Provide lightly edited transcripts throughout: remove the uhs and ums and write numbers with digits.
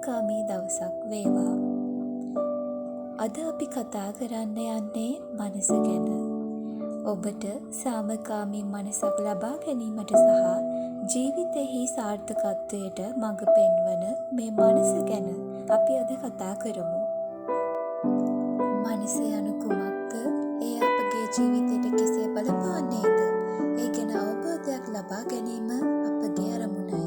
සාමකාමී දවසක් වේවා. අද අපි කතා කරන්න යන්නේ මනස ගැන. ඔබට සාමකාමී මනසක් ලබා ගැනීමට සහ ජීවිතෙහි සාර්ථකත්වයට මඟ පෙන්වන මේ මනස ගැන අපි අද කතා කරමු. මනස යනු කුමක්ද? එය අපගේ ජීවිතයට කෙසේ බලපාන්නේද? ඒ ගැන අවබෝධයක් ලබා ගැනීම අපගේ අරමුණයි.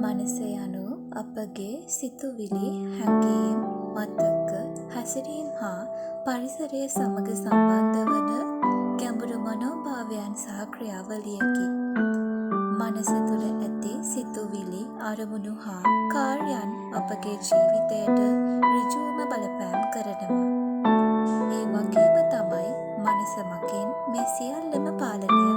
මනස යනු අපගේ සිතුවිලි, හැඟීම්, මතක, හැසිරීම් හා පරිසරය සමග සම්බන්ධ වන ගැඹුරු මනෝභාවයන් සහ ක්‍රියාවලියකි. මනස තුළ ඇති සිතුවිලි, අරමුණු හා කාර්යයන් අපගේ ජීවිතයට ඍජුවම බලපෑම් කරනවා. ඒ වගේම තමයි මනස මගින් මේ සියල්ලම පාලනය